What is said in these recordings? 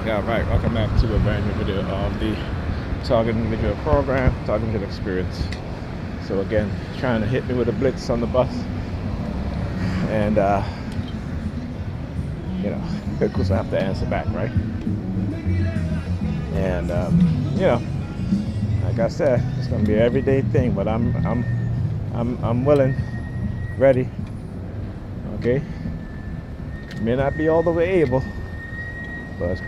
Yeah, right. Welcome back to a brand new video of the Target Individual Program, Target Individual Experience. So again, trying to hit me with a blitz on the bus, and of course I have to answer back, right? And like I said, it's gonna be an everyday thing, but I'm willing, ready. Okay, may not be all the way able, but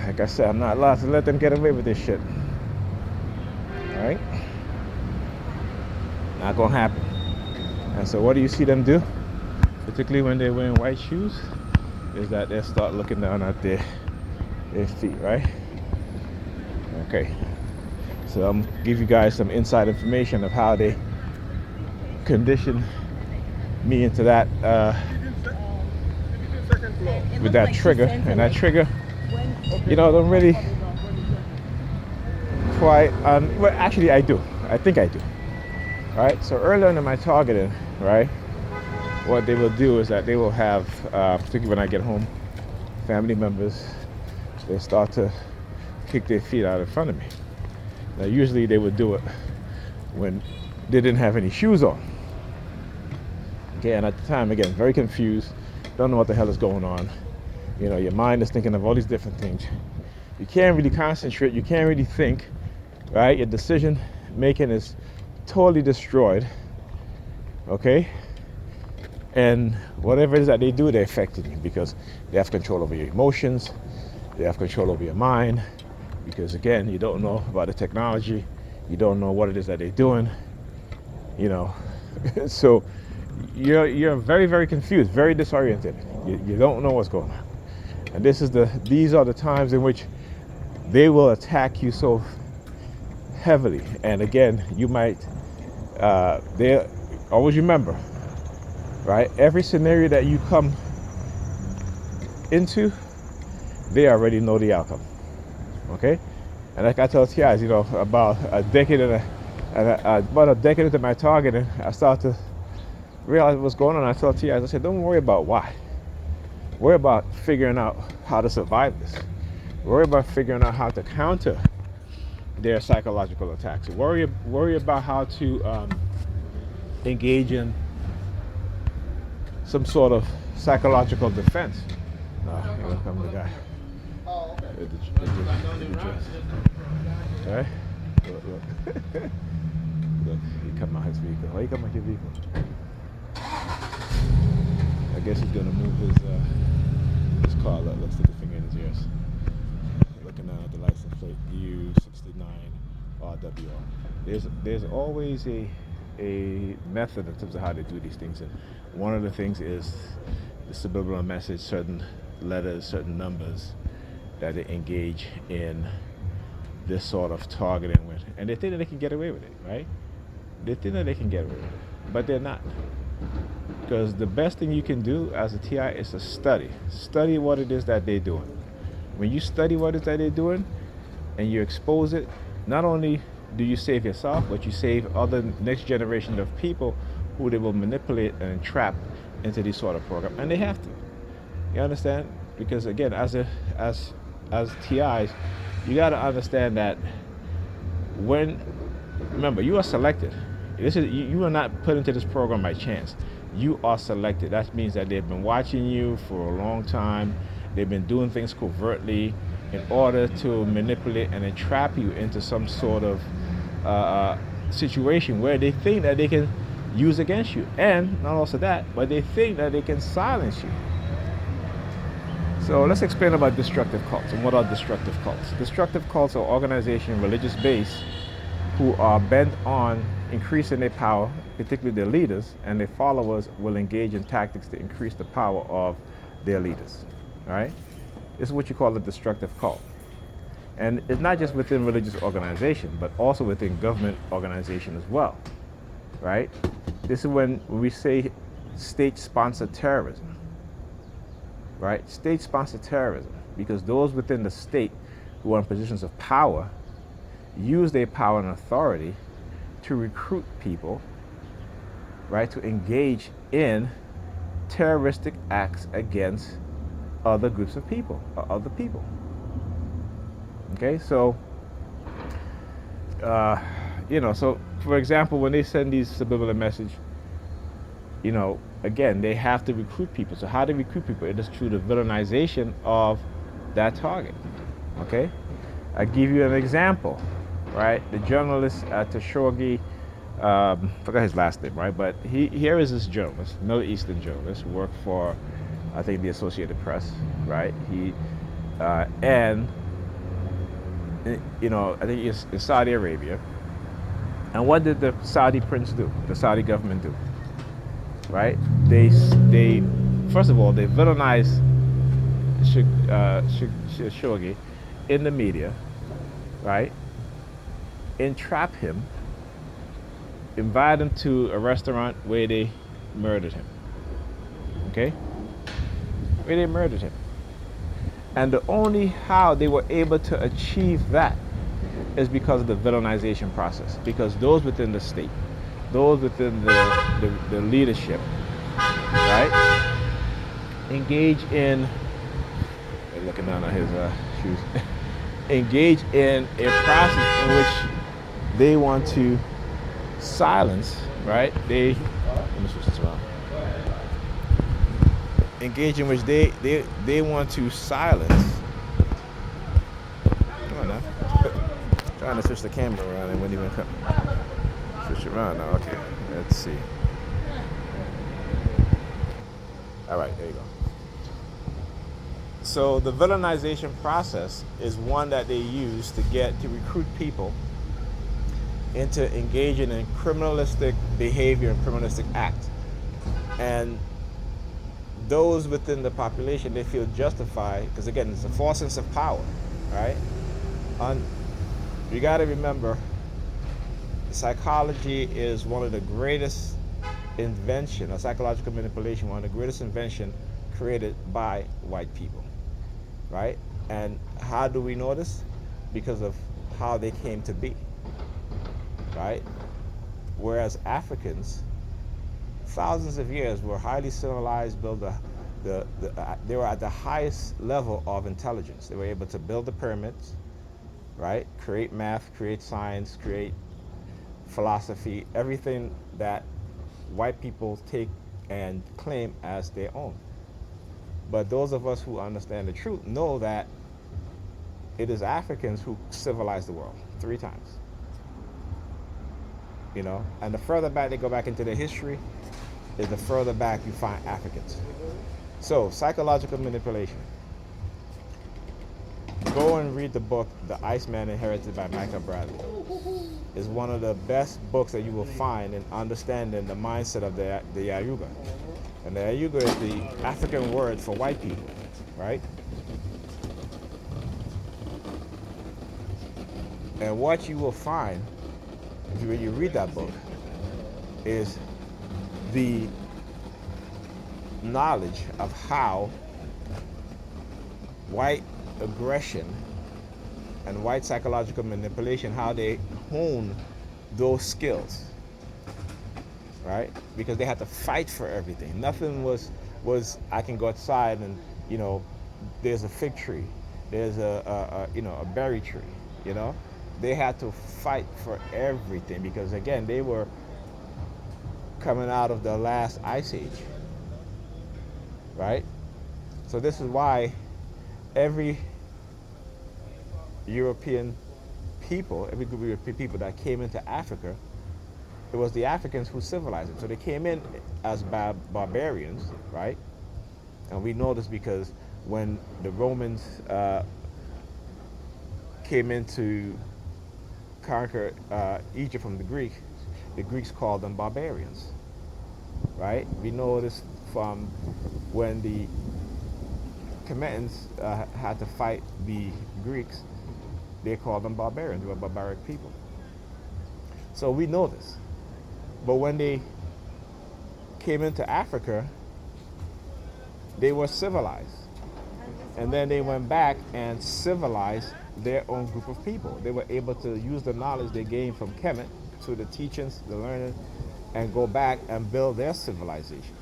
like I said, I'm not allowed to let them get away with this shit. All right, not gonna happen. And so, what do you see them do? Particularly when they're wearing white shoes, is that they start looking down at their feet, right? Okay. So I'm gonna give you guys some inside information of how they condition me into that with that trigger. And that trigger, don't really quite well, actually I do. I think I do. Right? So early on in my targeting, right, what they will do is that they will have, particularly when I get home, family members, they start to kick their feet out in front of me. Now usually they would do it when they didn't have any shoes on. Okay, and at the time, again, very confused, don't know what the hell is going on. Your mind is thinking of all these different things. You can't really concentrate, you can't really think, right? Your decision making is totally destroyed, okay? And whatever it is that they do, they're affecting you because they have control over your emotions, they have control over your mind, because again, you don't know about the technology, you don't know what it is that they're doing, so you're very, very confused, very disoriented. You don't know what's going on. And these are the times in which they will attack you so heavily. And again, you might they always remember, right? Every scenario that you come into, they already know the outcome. Okay? And like I tell TIs, about a decade about a decade into my targeting, I started to realize what's going on. I tell TIs, I said, don't worry about why. Worry about figuring out how to survive this. Worry about figuring out how to counter their psychological attacks. Worry about how to engage in some sort of psychological defense. Here comes the guy. Oh, okay. Right? Look. Look, he come out his vehicle. Why you come out your vehicle? I guess he's gonna move his car. Let's stick the finger in his ears. Looking at the license plate U69 RWR. There's always a method in terms of how they do these things, and one of the things is the subliminal message, certain letters, certain numbers that they engage in this sort of targeting with, and they think that they can get away with it, right? They think that they can get away with it, but they're not. Because the best thing you can do as a TI is to study what it is that they're doing. When you study what it is that they're doing and you expose it, not only do you save yourself, but you save other next generation of people who they will manipulate and entrap into these sort of programs, and they have to. You understand? Because again, as TIs, you got to understand that remember, you are selected. You are not put into this program by chance. You are selected. That means that they've been watching you for a long time. They've been doing things covertly in order to manipulate and entrap you into some sort of situation where they think that they can use against you. And not also that, but they think that they can silence you. So let's explain about destructive cults. And what are destructive cults? Destructive cults are organizations, religious base, who are bent on increasing their power, particularly their leaders, and their followers will engage in tactics to increase the power of their leaders. All right? This is what you call a destructive cult. And it's not just within religious organization, but also within government organization as well. Right? This is when we say state-sponsored terrorism. Right? State-sponsored terrorism, because those within the state who are in positions of power use their power and authority to recruit people, right, to engage in terroristic acts against other groups of people or other people. Okay, so uh, so for example, when they send these subliminal message, again, they have to recruit people. So how do they recruit people? It is through the villainization of that target. Okay, I give you an example, right? The journalist Khashoggi, forgot his last name, right? But here is this journalist, Middle Eastern journalist, worked for, I think, the Associated Press, right? And I think it's in Saudi Arabia. And what did the Saudi prince do? The Saudi government do? Right? They first of all, they villainize Khashoggi in the media, right? Entrap him, invite him to a restaurant where they murdered him. Okay? Where they murdered him. And the only how they were able to achieve that is because of the villainization process. Because those within the state, those within the leadership, right, engage in, looking down on his shoes, engage in a process in which they want to silence, right? Let me switch this around. Engage in which they want to silence. Come on now. Trying to switch the camera around and wouldn't even come. Switch it around now. Okay, let's see. All right, there you go. So the villainization process is one that they use to recruit people into engaging in criminalistic behavior and criminalistic act. And those within the population, they feel justified, because again, it's a false sense of power, right? You got to remember, psychology is one of the greatest invention, or psychological manipulation, one of the greatest invention created by white people, right? And how do we know this? Because of how they came to be, right? Whereas Africans, thousands of years, were highly civilized, they were at the highest level of intelligence. They were able to build the pyramids, right? Create math, create science, create philosophy, everything that white people take and claim as their own. But those of us who understand the truth know that it is Africans who civilized the world 3 times. And the further back they go back into their history, is the further back you find Africans. So, psychological manipulation. Go and read the book, The Iceman Inherited by Michael Bradley. It's one of the best books that you will find in understanding the mindset of the Yayuga. And the Yayuga is the African word for white people, right? And what you will find, when you read that book, is the knowledge of how white aggression and white psychological manipulation, how they hone those skills, right? Because they had to fight for everything. Nothing was I can go outside and there's a fig tree, there's a berry tree. They had to fight for everything, because again, they were coming out of the last ice age, right? So this is why every European people, every group of European people that came into Africa, it was the Africans who civilized it. So they came in as barbarians, right? And we know this because when the Romans came in to conquer Egypt from the Greeks called them barbarians, right? We know this from when the Commetans had to fight the Greeks. They called them barbarians. They were barbaric people. So we know this. But when they came into Africa, they were civilized. And then they went back and civilized their own group of people. They were able to use the knowledge they gained from Kemet, to the teachings, the learning, and go back and build their civilization.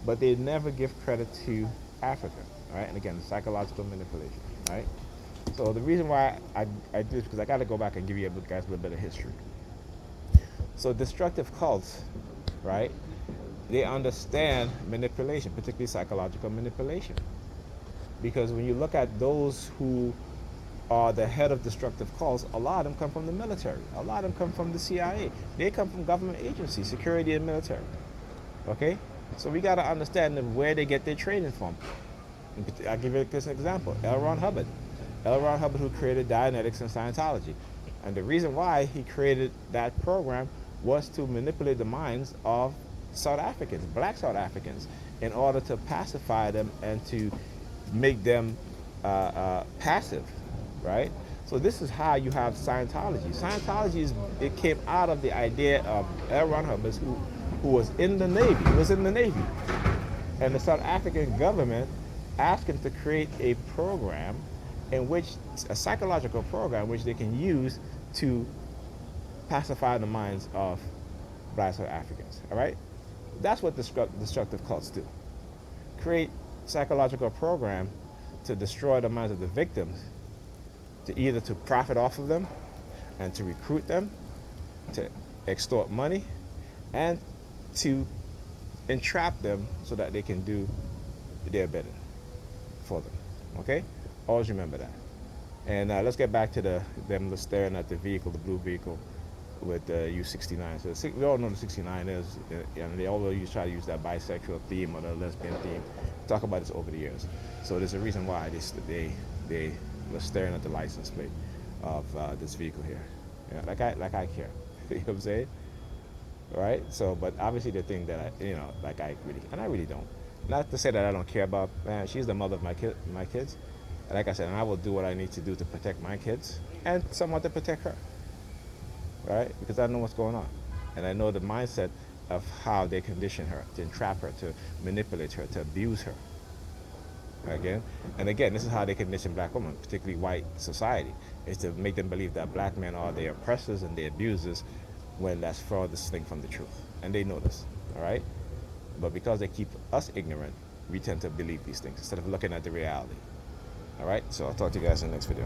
But they never give credit to Africa. All right, and again, psychological manipulation. All right. So the reason why I do this because I got to go back and give you guys a little bit of history. So destructive cults, right? They understand manipulation, particularly psychological manipulation, because when you look at those who are the head of destructive cults, a lot of them come from the military. A lot of them come from the CIA. They come from government agencies, security and military. Okay? So we got to understand where they get their training from. I'll give you this example. L. Ron Hubbard. L. Ron Hubbard, who created Dianetics and Scientology. And the reason why he created that program was to manipulate the minds of South Africans, black South Africans, in order to pacify them and to make them passive, right? So this is how you have Scientology. Scientology it came out of the idea of L. Ron Hubbard, who was in the Navy. He was in the Navy, and the South African government asked him to create a program, a psychological program, which they can use to pacify the minds of black South Africans. All right, that's what destructive cults do. Create psychological program to destroy the minds of the victims, to either to profit off of them and to recruit them, to extort money, and to entrap them so that they can do their bidding for them. Okay? Always remember that. And let's get back to them staring at the vehicle, the blue vehicle with the U69. So we all know the 69 is, and they always try to use that bisexual theme or the lesbian theme. Talk about this over the years. So there's a reason why they were staring at the license plate of this vehicle here. Yeah, like I care. You know what I'm saying? Right? So, but obviously the thing that I really don't. Not to say that I don't care about. Man, she's the mother of my kids. And like I said, and I will do what I need to do to protect my kids and somewhat to protect her. Right? Because I know what's going on. And I know the mindset of how they condition her, to entrap her, to manipulate her, to abuse her. Again, and again, this is how they condition black women, particularly white society, is to make them believe that black men are the oppressors and the abusers, when that's furthest thing from the truth. And they know this, all right? But because they keep us ignorant, we tend to believe these things instead of looking at the reality. All right? So I'll talk to you guys in the next video.